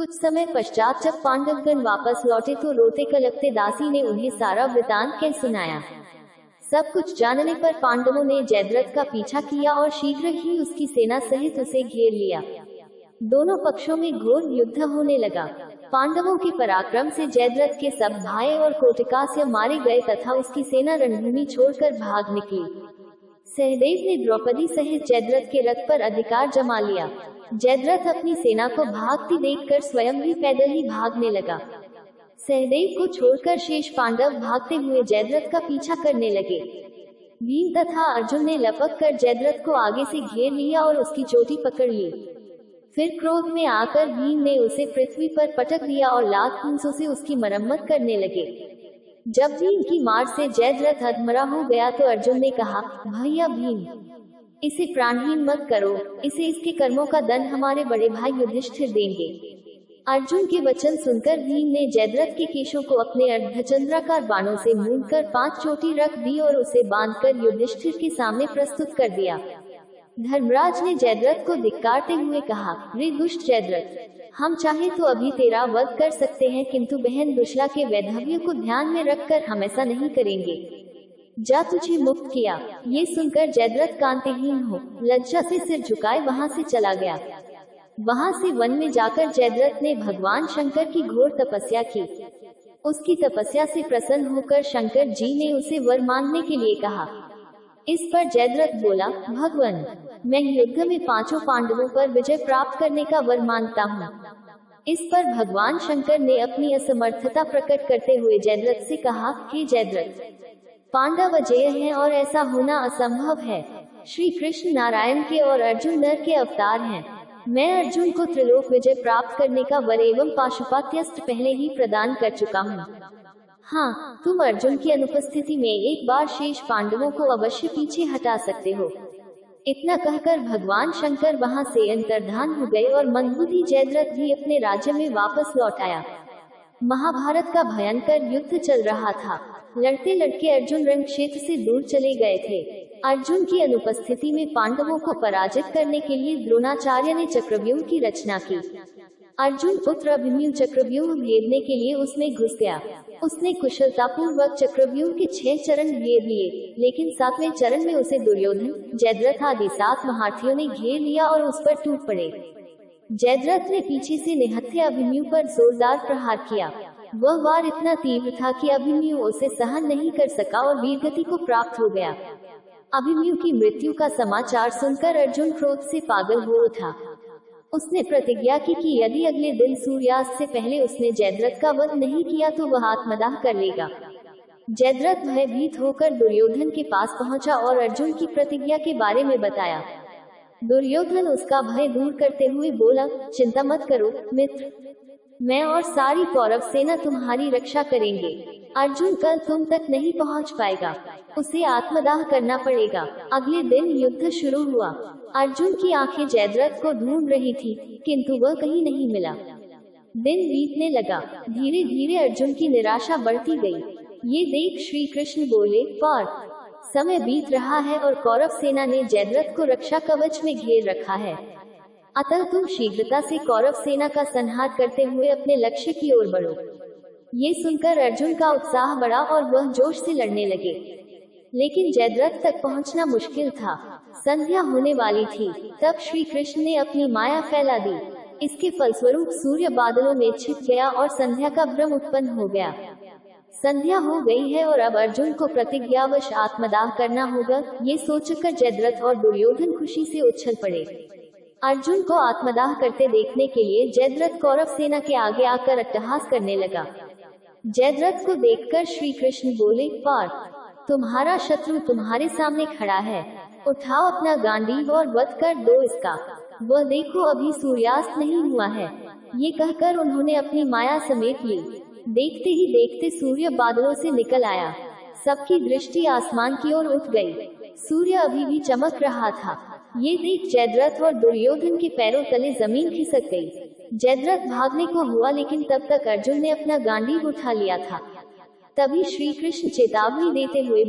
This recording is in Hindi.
कुछ समय पश्चात जब पांडवगण वापस लौटे तो रोते कलपते दासी ने उन्हें सारा वृतांत कह सुनाया। सब कुछ जानने पर पांडवों ने जयद्रथ का पीछा किया और शीघ्र ही उसकी सेना सहित उसे घेर लिया। दोनों पक्षों में घोर युद्ध होने लगा। पांडवों के पराक्रम से जयद्रथ के सब भाई और कोटिकास्य मारे गए तथा उसकी सेना रणभूमि छोड़कर भाग निकली। सहदेव ने द्रौपदी सहित जयद्रथ के रथ पर अधिकार जमा लिया। जयद्रथ अपनी सेना को भागती देखकर स्वयं भी पैदल ही भागने लगा। सहदेव को छोड़कर शेष पांडव भागते हुए जयद्रथ का पीछा करने लगे। भीम तथा अर्जुन ने लपक कर जयद्रथ को आगे से घेर लिया और उसकी चोटी पकड़ ली। फिर क्रोध में आकर भीम ने उसे पृथ्वी पर पटक दिया और लात पूंछों से उसकी मरम्मत करने लगे। जब भीम की मार से जयद्रथ अधमरा हो गया तो अर्जुन ने कहा, भैया भीम, इसे प्राणहीन मत करो, इसे इसके कर्मों का दंड हमारे बड़े भाई युधिष्ठिर देंगे। अर्जुन के वचन सुनकर भीम ने जयद्रथ के केशों को अपने अर्धचंद्राकार बाणों से मूंदकर 5 चोटी रख दी और उसे बांधकर युधिष्ठिर के सामने प्रस्तुत कर दिया। धर्मराज ने जयद्रथ को धिक्कारते हुए कहा, रे दुष्ट जयद्रथ, हम चाहे तो अभी तेरा वध कर सकते हैं, किंतु बहन दुश्ला के वैधव्य को ध्यान में रखकर हम ऐसा नहीं करेंगे। जा, तुझे मुक्त किया। ये सुनकर जयद्रथ कांतिहीन हो लज्जा से सिर झुकाए वहां से चला गया। वहां से वन में जाकर जयद्रथ ने भगवान शंकर की घोर तपस्या की। उसकी तपस्या से प्रसन्न होकर शंकर जी ने उसे वर मांगने के लिए कहा। इस पर जयद्रथ बोला, भगवान, मैं युद्ध में 5 पांडवों पर विजय प्राप्त करने का वर मांगता हूँ। इस पर भगवान शंकर ने अपनी असमर्थता प्रकट करते हुए जयद्रथ से कहा, हे जयद्रथ, पांडव अजेय हैं और ऐसा होना असंभव है। श्री कृष्ण नारायण के और अर्जुन नर के अवतार हैं। मैं अर्जुन को त्रिलोक विजय प्राप्त करने का वर एवं पाशुपत्यस्त्र पहले ही प्रदान कर चुका हूँ। हाँ, तुम अर्जुन की अनुपस्थिति में एक बार शेष पांडवों को अवश्य पीछे हटा सकते हो। इतना कहकर भगवान शंकर वहां से अंतर्धान हो गए और मंदबुद्धि जयद्रथ भी अपने राज्य में वापस लौट आया। महाभारत का भयंकर युद्ध चल रहा था। लड़ते लड़के अर्जुन रण क्षेत्र से दूर चले गए थे। अर्जुन की अनुपस्थिति में पांडवों को पराजित करने के लिए द्रोणाचार्य ने चक्रव्यूह की रचना की। अर्जुन पुत्र अभिमन्यु चक्रव्यूह भेदने के लिए उसमें घुस गया। उसने कुशलतापूर्वक चक्रव्यूह के 6 चरण भेद लिए, लेकिन 7वें चरण में उसे दुर्योधन, जयद्रथ आदि 7 महारथियों ने घेर लिया और उस पर टूट पड़े। जयद्रथ ने पीछे से निहत्थे अभिमन्यु पर जोरदार प्रहार किया। वह वार इतना तीव्र था कि अभिमन्यु उसे सहन नहीं कर सका और वीरगति को प्राप्त हो गया। अभिमन्यु की मृत्यु का समाचार सुनकर अर्जुन क्रोध से पागल हो उठा। उसने प्रतिज्ञा की कि यदि अगले दिन सूर्यास्त से पहले उसने जयद्रथ का वध नहीं किया तो वह आत्मदाह कर लेगा। जयद्रथ भयभीत होकर दुर्योधन के पास पहुंचा और अर्जुन की प्रतिज्ञा के बारे में बताया। दुर्योधन उसका भय दूर करते हुए बोला, चिंता मत करो मित्र, मैं और सारी कौरव सेना तुम्हारी रक्षा करेंगे। अर्जुन कल तुम तक नहीं पहुंच पाएगा, उसे आत्मदाह करना पड़ेगा। अगले दिन युद्ध शुरू हुआ। अर्जुन की आंखें जयद्रथ को ढूंढ रही थी, किंतु वह कहीं नहीं मिला। दिन बीतने लगा। धीरे धीरे अर्जुन की निराशा बढ़ती गई। ये देख श्री कृष्ण बोले, पार समय बीत रहा है और कौरव सेना ने जयद्रथ को रक्षा कवच में घेर रखा है। अतः तुम शीघ्रता से कौरव सेना का संहार करते हुए अपने लक्ष्य की ओर बढ़ो। ये सुनकर अर्जुन का उत्साह बढ़ा और वह जोश से लड़ने लगे, लेकिन जयद्रथ तक पहुंचना मुश्किल था। संध्या होने वाली थी। तब श्री कृष्ण ने अपनी माया फैला दी। इसके फलस्वरूप सूर्य बादलों में छिप गया और संध्या का भ्रम उत्पन्न हो गया। संध्या हो गई है और अब अर्जुन को प्रतिज्ञावश आत्मदाह करना होगा। ये सोचकर जयद्रथ और दुर्योधन खुशी से उछल पड़े। अर्जुन को आत्मदाह करते देखने के लिए जयद्रथ कौरव सेना के आगे आकर अट्टहास करने लगा। जयद्रथ को देखकर श्री कृष्ण बोले, पार तुम्हारा शत्रु तुम्हारे सामने खड़ा है, उठाओ अपना गांडीव और वध कर दो इसका। वह देखो अभी सूर्यास्त नहीं हुआ है। ये कहकर उन्होंने अपनी माया समेट ली। देखते ही देखते सूर्य बादलों से निकल आया। सबकी दृष्टि आसमान की ओर उठ गई। सूर्य अभी भी चमक रहा था। ये देख जयद्रथ और दुर्योधन के पैरों तले जमीन खिसक गई। जयद्रथ भागने को हुआ, लेकिन तब तक अर्जुन ने अपना गांडीव उठा लिया था। तभी श्री कृष्ण चेतावनी देते हुए